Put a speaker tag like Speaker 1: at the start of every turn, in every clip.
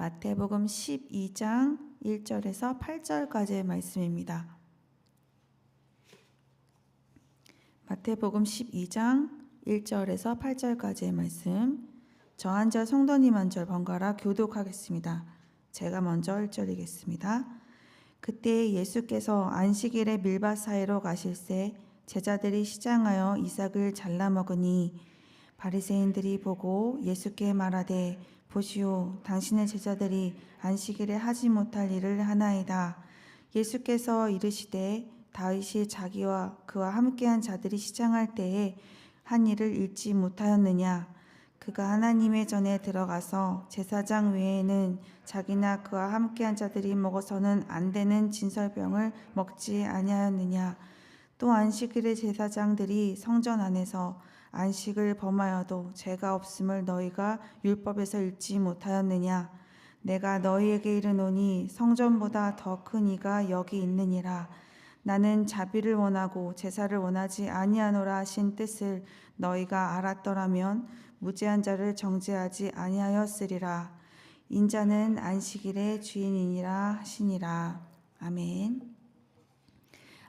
Speaker 1: 마태복음 12장 1절에서 8절까지의 말씀입니다. 마태복음 12장 1절에서 8절까지의 말씀. 저 한 절 성도님 한 절 번갈아 교독하겠습니다. 제가 먼저 1절 읽겠습니다. 그때 예수께서 안식일에 밀밭 사이로 가실새 제자들이 시장하여 이삭을 잘라 먹으니 바리새인들이 보고 예수께 말하되 보시오, 당신의 제자들이 안식일에 하지 못할 일을 하나이다. 예수께서 이르시되 다윗이 자기와 그와 함께한 자들이 시장할 때에 한 일을 잊지 못하였느냐? 그가 하나님의 전에 들어가서 제사장 외에는 자기나 그와 함께한 자들이 먹어서는 안 되는 진설병을 먹지 아니하였느냐? 또 안식일에 제사장들이 성전 안에서 안식을 범하여도 죄가 없음을 너희가 율법에서 읽지 못하였느냐? 내가 너희에게 이르노니 성전보다 더 큰 이가 여기 있느니라. 나는 자비를 원하고 제사를 원하지 아니하노라 하신 뜻을 너희가 알았더라면 무죄한 자를 정죄하지 아니하였으리라. 인자는 안식일의 주인이니라 하시니라. 아멘.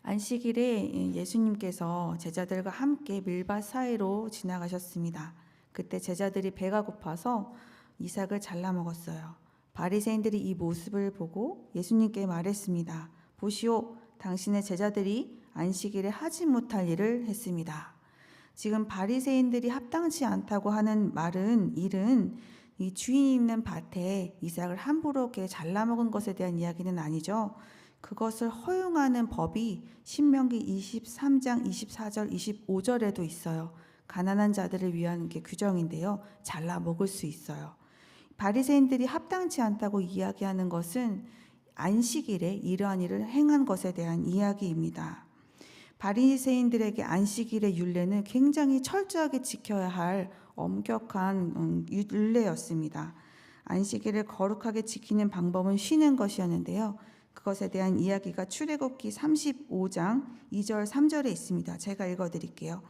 Speaker 1: 안식일에 예수님께서 제자들과 함께 밀밭 사이로 지나가셨습니다. 그때 제자들이 배가 고파서 이삭을 잘라 먹었어요. 바리새인들이 이 모습을 보고 예수님께 말했습니다. 보시오, 당신의 제자들이 안식일에 하지 못할 일을 했습니다. 지금 바리새인들이 합당치 않다고 하는 일은 이 주인 있는 밭에 이삭을 함부로 이렇게 잘라 먹은 것에 대한 이야기는 아니죠. 그것을 허용하는 법이 신명기 23장 24절 25절에도 있어요. 가난한 자들을 위한 게 규정인데요. 잘라 먹을 수 있어요. 바리새인들이 합당치 않다고 이야기하는 것은 안식일에 이러한 일을 행한 것에 대한 이야기입니다. 바리새인들에게 안식일의 율례는 굉장히 철저하게 지켜야 할 엄격한 율례였습니다. 안식일을 거룩하게 지키는 방법은 쉬는 것이었는데요. 그것에 대한 이야기가 출애굽기 35장 2절 3절에 있습니다. 제가 읽어드릴게요.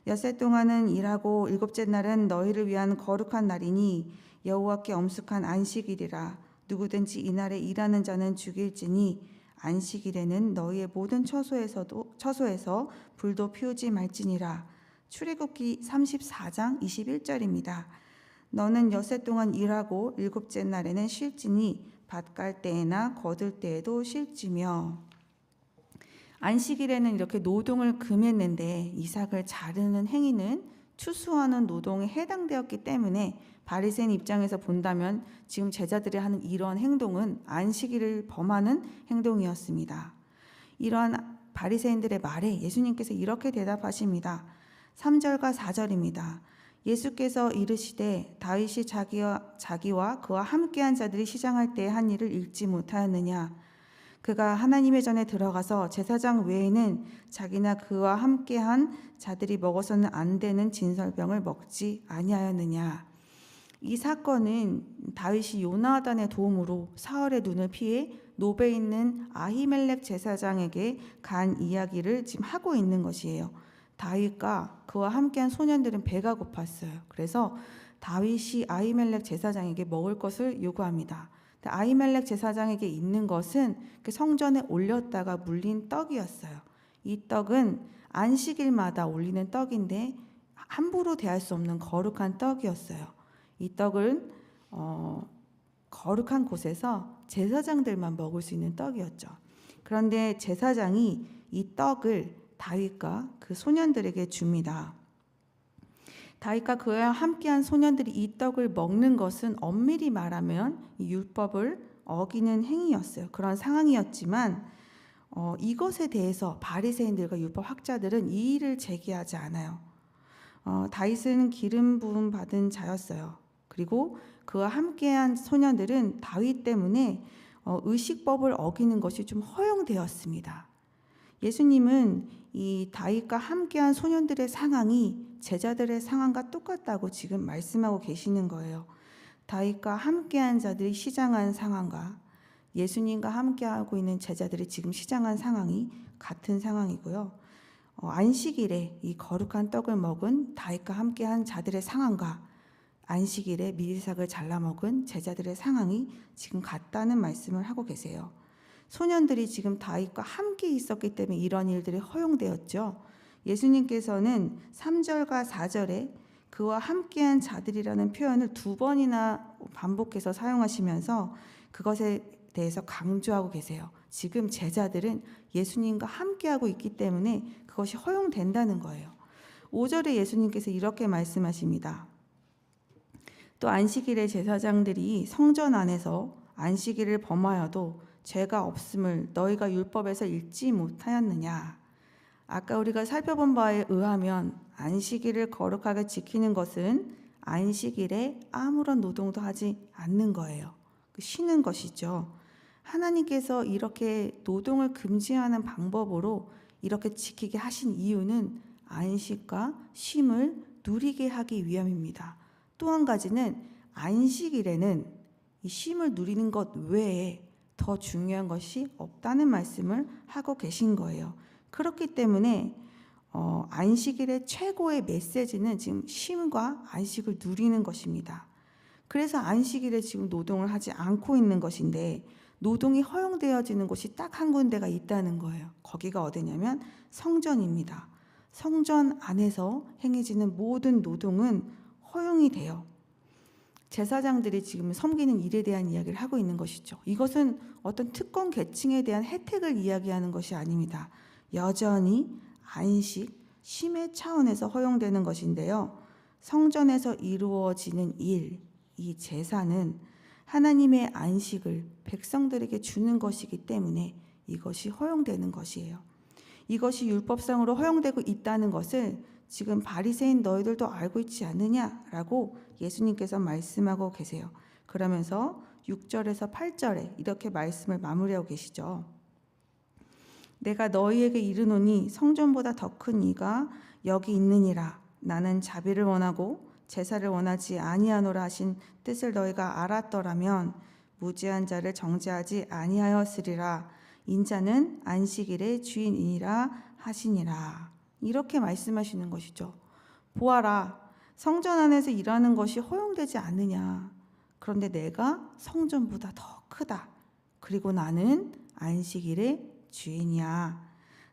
Speaker 1: 엿새 동안은 일하고 일곱째 날은 너희를 위한 거룩한 날이니 여호와께 엄숙한 안식일이라. 누구든지 이날에 일하는 자는 죽일지니 안식일에는 너희의 모든 처소에서 불도 피우지 말지니라. 출애굽기 34장 21절입니다. 너는 엿새 동안 일하고 일곱째 날에는 쉴지니 밭 갈 때에나 거둘 때에도 쉴지며. 안식일에는 이렇게 노동을 금했는데 이삭을 자르는 행위는 추수하는 노동에 해당되었기 때문에 바리새인 입장에서 본다면 지금 제자들이 하는 이러한 행동은 안식일을 범하는 행동이었습니다. 이러한 바리새인들의 말에 예수님께서 이렇게 대답하십니다. 3절과 4절입니다. 예수께서 이르시되 다윗이 자기와 그와 함께한 자들이 시장할 때에 한 일을 읽지 못하였느냐? 그가 하나님의 전에 들어가서 제사장 외에는 자기나 그와 함께한 자들이 먹어서는 안 되는 진설병을 먹지 아니하였느냐? 이 사건은 다윗이 요나단의 도움으로 사울의 눈을 피해 노베에 있는 아히멜렉 제사장에게 간 이야기를 지금 하고 있는 것이에요. 다윗과 그와 함께한 소년들은 배가 고팠어요. 그래서 다윗이 아히멜렉 제사장에게 먹을 것을 요구합니다. 아히멜렉 제사장에게 있는 것은 그 성전에 올렸다가 물린 떡이었어요. 이 떡은 안식일마다 올리는 떡인데 함부로 대할 수 없는 거룩한 떡이었어요. 이 떡은 거룩한 곳에서 제사장들만 먹을 수 있는 떡이었죠. 그런데 제사장이 이 떡을 다윗과 그 소년들에게 줍니다. 다윗과 그와 함께한 소년들이 이 떡을 먹는 것은 엄밀히 말하면 이 율법을 어기는 행위였어요. 그런 상황이었지만 이것에 대해서 바리새인들과 율법 학자들은 이의를 제기하지 않아요. 다윗은 기름 부음 받은 자였어요. 그리고 그와 함께한 소년들은 다윗 때문에 의식법을 어기는 것이 좀 허용되었습니다. 예수님은 이 다윗과 함께한 소년들의 상황이 제자들의 상황과 똑같다고 지금 말씀하고 계시는 거예요. 다윗과 함께한 자들이 시장한 상황과 예수님과 함께하고 있는 제자들이 지금 시장한 상황이 같은 상황이고요. 안식일에 이 거룩한 떡을 먹은 다윗과 함께한 자들의 상황과 안식일에 밀이삭을 잘라 먹은 제자들의 상황이 지금 같다는 말씀을 하고 계세요. 소년들이 지금 다윗과 함께 있었기 때문에 이런 일들이 허용되었죠. 예수님께서는 3절과 4절에 그와 함께한 자들이라는 표현을 2번이나 반복해서 사용하시면서 그것에 대해서 강조하고 계세요. 지금 제자들은 예수님과 함께하고 있기 때문에 그것이 허용된다는 거예요. 5절에 예수님께서 이렇게 말씀하십니다. 또 안식일에 제사장들이 성전 안에서 안식일을 범하여도 죄가 없음을 너희가 율법에서 읽지 못하였느냐. 아까 우리가 살펴본 바에 의하면 안식일을 거룩하게 지키는 것은 안식일에 아무런 노동도 하지 않는 거예요. 쉬는 것이죠. 하나님께서 이렇게 노동을 금지하는 방법으로 이렇게 지키게 하신 이유는 안식과 쉼을 누리게 하기 위함입니다. 또 한 가지는 안식일에는 이 쉼을 누리는 것 외에 더 중요한 것이 없다는 말씀을 하고 계신 거예요. 그렇기 때문에 안식일의 최고의 메시지는 지금 쉼과 안식을 누리는 것입니다. 그래서 안식일에 지금 노동을 하지 않고 있는 것인데 노동이 허용되어지는 곳이 딱 한 군데가 있다는 거예요. 거기가 어디냐면 성전입니다. 성전 안에서 행해지는 모든 노동은 허용이 돼요. 제사장들이 지금 섬기는 일에 대한 이야기를 하고 있는 것이죠. 이것은 어떤 특권 계층에 대한 혜택을 이야기하는 것이 아닙니다. 여전히 안식, 쉼의 차원에서 허용되는 것인데요. 성전에서 이루어지는 일, 이 제사는 하나님의 안식을 백성들에게 주는 것이기 때문에 이것이 허용되는 것이에요. 이것이 율법상으로 허용되고 있다는 것을 지금 바리새인 너희들도 알고 있지 않느냐라고 예수님께서 말씀하고 계세요. 그러면서 6절에서 8절에 이렇게 말씀을 마무리하고 계시죠. 내가 너희에게 이르노니 성전보다 더 큰 이가 여기 있느니라. 나는 자비를 원하고 제사를 원하지 아니하노라 하신 뜻을 너희가 알았더라면 무죄한 자를 정죄하지 아니하였으리라. 인자는 안식일의 주인이니라 하시니라. 이렇게 말씀하시는 것이죠. 보아라, 성전 안에서 일하는 것이 허용되지 않느냐. 그런데 내가 성전보다 더 크다. 그리고 나는 안식일의 주인이야.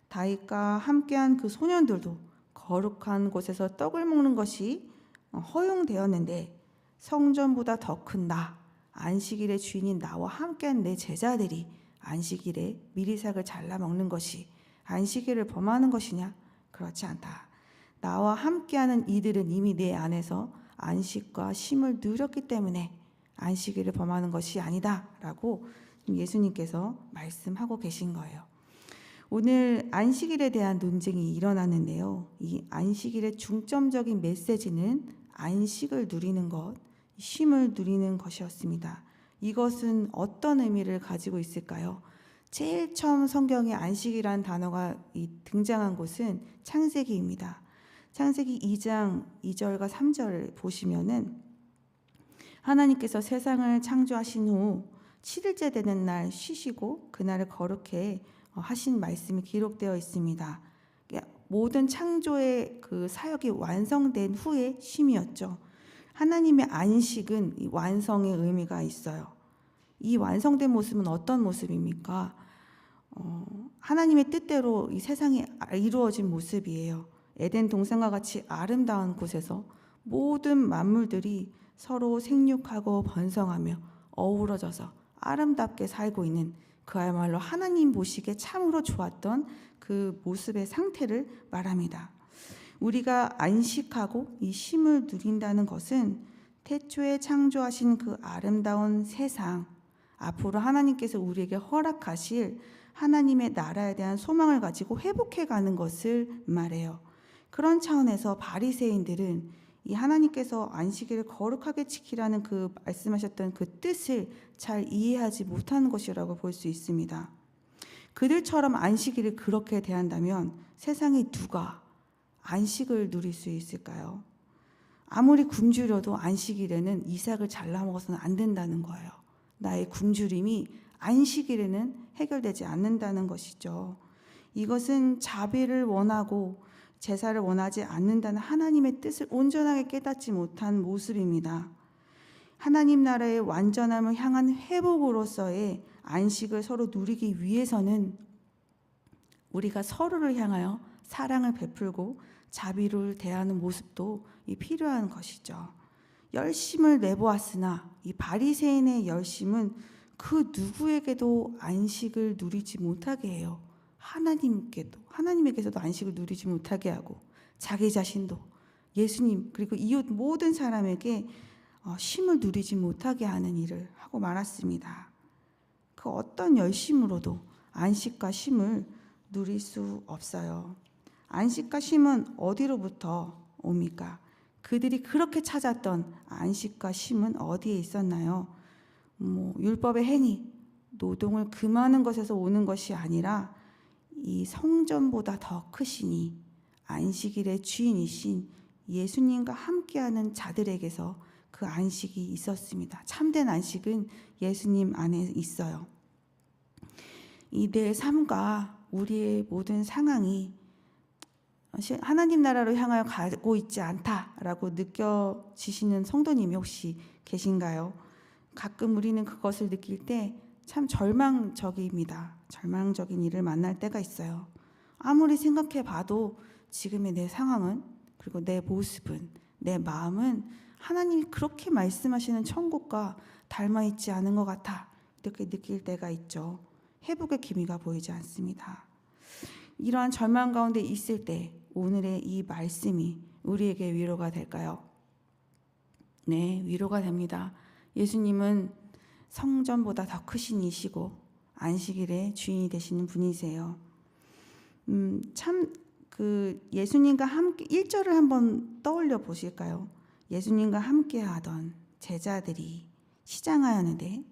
Speaker 1: 다윗과 함께한 그 소년들도 거룩한 곳에서 떡을 먹는 것이 허용되었는데 성전보다 더 큰 나, 안식일의 주인인 나와 함께한 내 제자들이 안식일에 밀이삭을 잘라 먹는 것이 안식일을 범하는 것이냐? 그렇지 않다. 나와 함께하는 이들은 이미 내 안에서 안식과 쉼을 누렸기 때문에 안식일을 범하는 것이 아니다 라고 예수님께서 말씀하고 계신 거예요. 오늘 안식일에 대한 논쟁이 일어나는데요. 이 안식일의 중점적인 메시지는 안식을 누리는 것, 쉼을 누리는 것이었습니다. 이것은 어떤 의미를 가지고 있을까요? 제일 처음 성경에 안식이라는 단어가 등장한 곳은 창세기입니다. 창세기 2장 2절과 3절을 보시면은 하나님께서 세상을 창조하신 후 7일째 되는 날 쉬시고 그날을 거룩해 하신 말씀이 기록되어 있습니다. 모든 창조의 그 사역이 완성된 후의 쉼이었죠. 하나님의 안식은 이 완성의 의미가 있어요. 이 완성된 모습은 어떤 모습입니까? 하나님의 뜻대로 이 세상이 이루어진 모습이에요. 에덴 동산과 같이 아름다운 곳에서 모든 만물들이 서로 생육하고 번성하며 어우러져서 아름답게 살고 있는 그야말로 하나님 보시기에 참으로 좋았던 그 모습의 상태를 말합니다. 우리가 안식하고 이 쉼을 누린다는 것은 태초에 창조하신 그 아름다운 세상, 앞으로 하나님께서 우리에게 허락하실 하나님의 나라에 대한 소망을 가지고 회복해가는 것을 말해요. 그런 차원에서 바리새인들은 이 하나님께서 안식일을 거룩하게 지키라는 그 말씀하셨던 그 뜻을 잘 이해하지 못하는 것이라고 볼 수 있습니다. 그들처럼 안식일을 그렇게 대한다면 세상에 누가 안식을 누릴 수 있을까요? 아무리 굶주려도 안식일에는 이삭을 잘라 먹어서는 안 된다는 거예요. 나의 굶주림이 안식일에는 해결되지 않는다는 것이죠. 이것은 자비를 원하고 제사를 원하지 않는다는 하나님의 뜻을 온전하게 깨닫지 못한 모습입니다. 하나님 나라의 완전함을 향한 회복으로서의 안식을 서로 누리기 위해서는 우리가 서로를 향하여 사랑을 베풀고 자비를 대하는 모습도 필요한 것이죠. 열심을 내보았으나 이 바리새인의 열심은 그 누구에게도 안식을 누리지 못하게 해요. 하나님에게서도 안식을 누리지 못하게 하고 자기 자신도 예수님 그리고 이웃 모든 사람에게 쉼을 누리지 못하게 하는 일을 하고 말았습니다. 그 어떤 열심으로도 안식과 쉼을 누릴 수 없어요. 안식과 쉼은 어디로부터 옵니까? 그들이 그렇게 찾았던 안식과 쉼은 어디에 있었나요? 율법의 행위, 노동을 금하는 것에서 오는 것이 아니라 이 성전보다 더 크시니 안식일의 주인이신 예수님과 함께하는 자들에게서 그 안식이 있었습니다. 참된 안식은 예수님 안에 있어요. 이 내 삶과 우리의 모든 상황이 하나님 나라로 향하여 가고 있지 않다라고 느껴지시는 성도님이 혹시 계신가요? 가끔 우리는 그것을 느낄 때 참 절망적입니다. 절망적인 일을 만날 때가 있어요. 아무리 생각해 봐도 지금의 내 상황은 그리고 내 모습은 내 마음은 하나님이 그렇게 말씀하시는 천국과 닮아 있지 않은 것 같아 이렇게 느낄 때가 있죠. 회복의 기미가 보이지 않습니다. 이러한 절망 가운데 있을 때 오늘의 이 말씀이 우리에게 위로가 될까요? 네, 위로가 됩니다. 예수님은 성전보다 더 크신 이시고 안식일의 주인이 되시는 분이세요. 참 예수님과 함께 1절을 한번 떠올려 보실까요? 예수님과 함께 하던 제자들이 시장을 하는데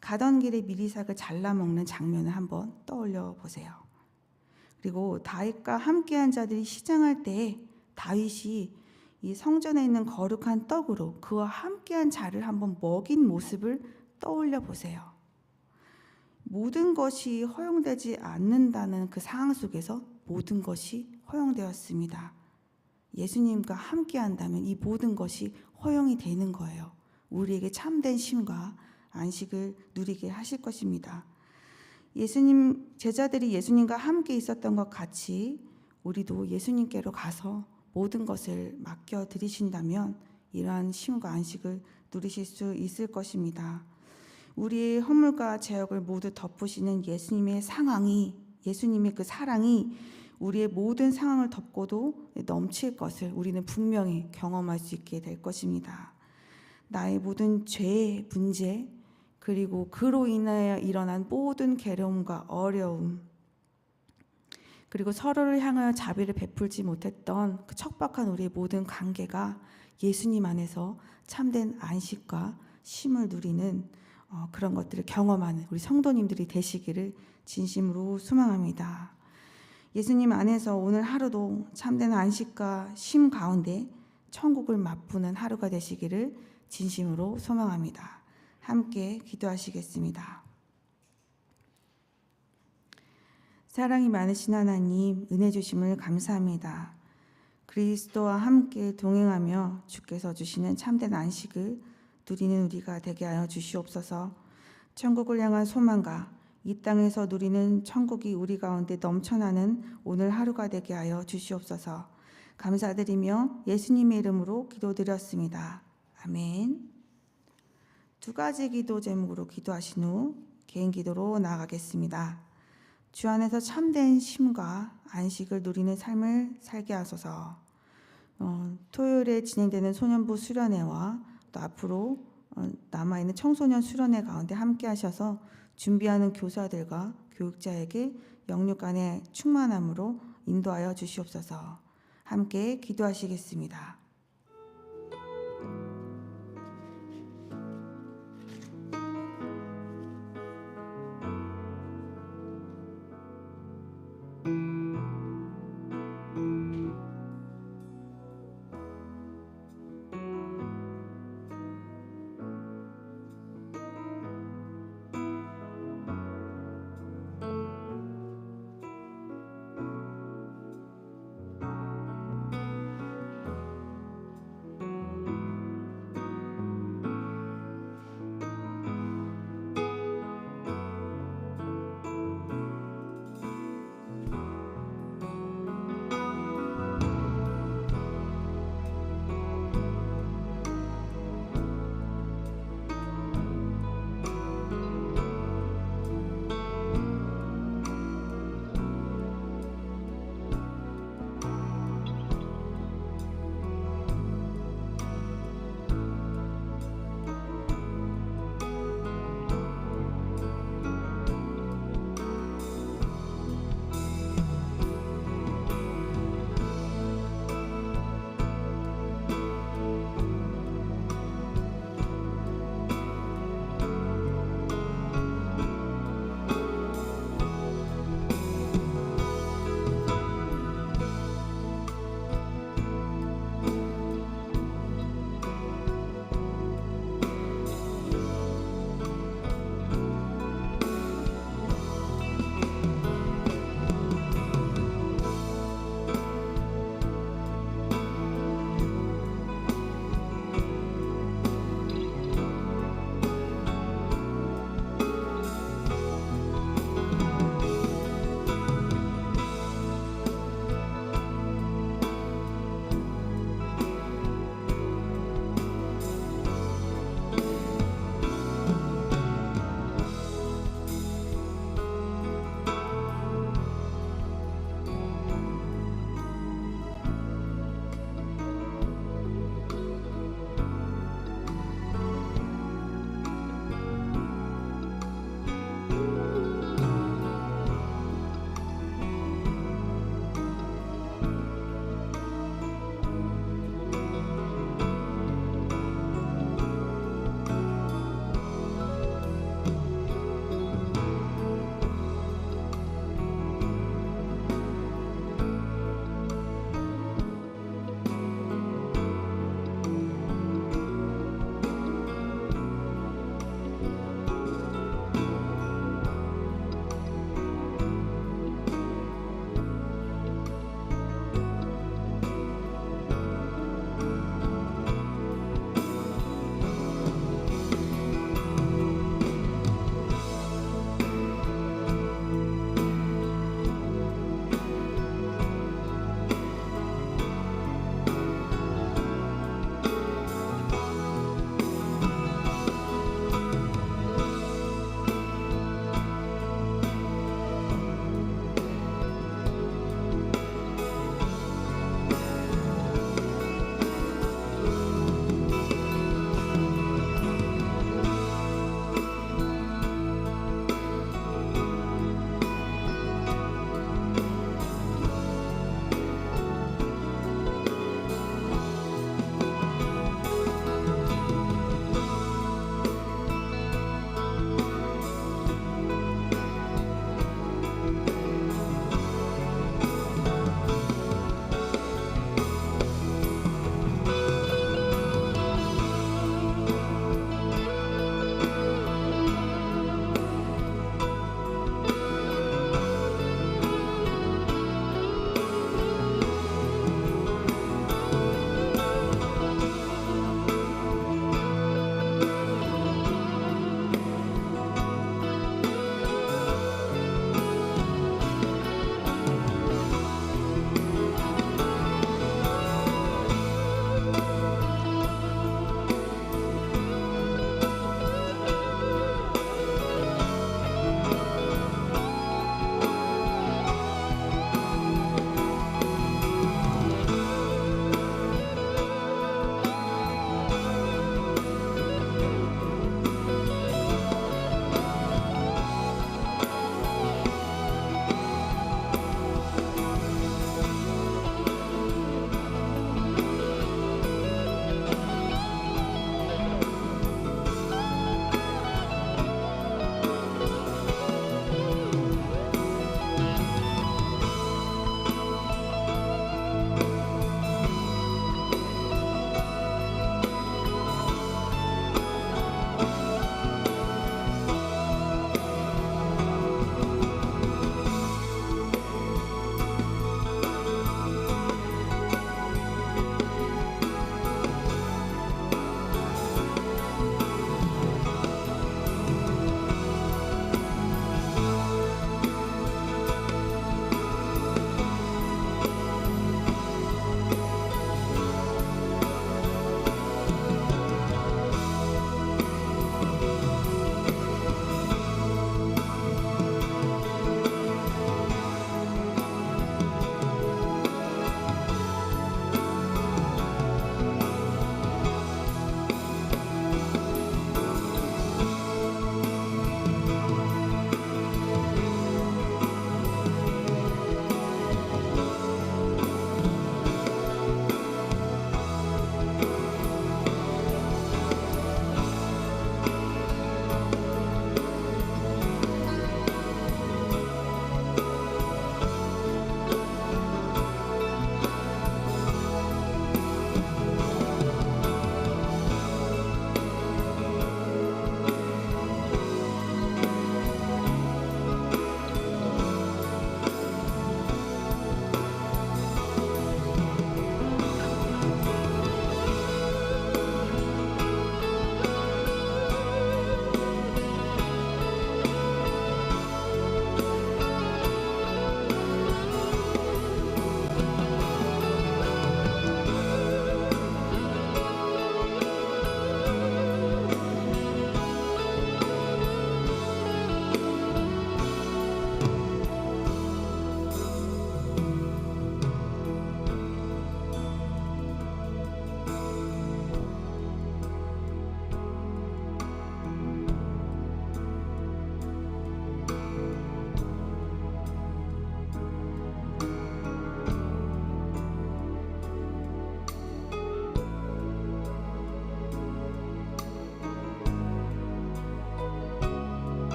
Speaker 1: 가던 길에 미리삭을 잘라 먹는 장면을 한번 떠올려 보세요. 그리고 다윗과 함께한 자들이 시장할 때 다윗이 이 성전에 있는 거룩한 떡으로 그와 함께한 자를 한번 먹인 모습을 떠올려 보세요. 모든 것이 허용되지 않는다는 그 상황 속에서 모든 것이 허용되었습니다. 예수님과 함께한다면 이 모든 것이 허용이 되는 거예요. 우리에게 참된 쉼과 안식을 누리게 하실 것입니다. 제자들이 예수님과 함께 있었던 것 같이 우리도 예수님께로 가서 모든 것을 맡겨드리신다면 이러한 쉼과 안식을 누리실 수 있을 것입니다. 우리의 허물과 죄악을 모두 덮으시는 예수님의 그 사랑이 우리의 모든 상황을 덮고도 넘칠 것을 우리는 분명히 경험할 수 있게 될 것입니다. 나의 모든 죄의 문제 그리고 그로 인하여 일어난 모든 괴로움과 어려움 그리고 서로를 향하여 자비를 베풀지 못했던 그 척박한 우리의 모든 관계가 예수님 안에서 참된 안식과 쉼을 누리는 그런 것들을 경험하는 우리 성도님들이 되시기를 진심으로 소망합니다. 예수님 안에서 오늘 하루도 참된 안식과 쉼 가운데 천국을 맛보는 하루가 되시기를 진심으로 소망합니다. 함께 기도하시겠습니다. 사랑이 많으신 하나님, 은혜 주심을 감사합니다. 그리스도와 함께 동행하며 주께서 주시는 참된 안식을 누리는 우리가 되게 하여 주시옵소서. 천국을 향한 소망과 이 땅에서 누리는 천국이 우리 가운데 넘쳐나는 오늘 하루가 되게 하여 주시옵소서. 감사드리며 예수님의 이름으로 기도드렸습니다. 아멘. 2가지 기도 제목으로 기도하신 후 개인 기도로 나아가겠습니다. 주 안에서 참된 쉼과 안식을 누리는 삶을 살게 하소서. 토요일에 진행되는 소년부 수련회와 또 앞으로 남아있는 청소년 수련회 가운데 함께 하셔서 준비하는 교사들과 교육자에게 영육간의 충만함으로 인도하여 주시옵소서. 함께 기도하시겠습니다.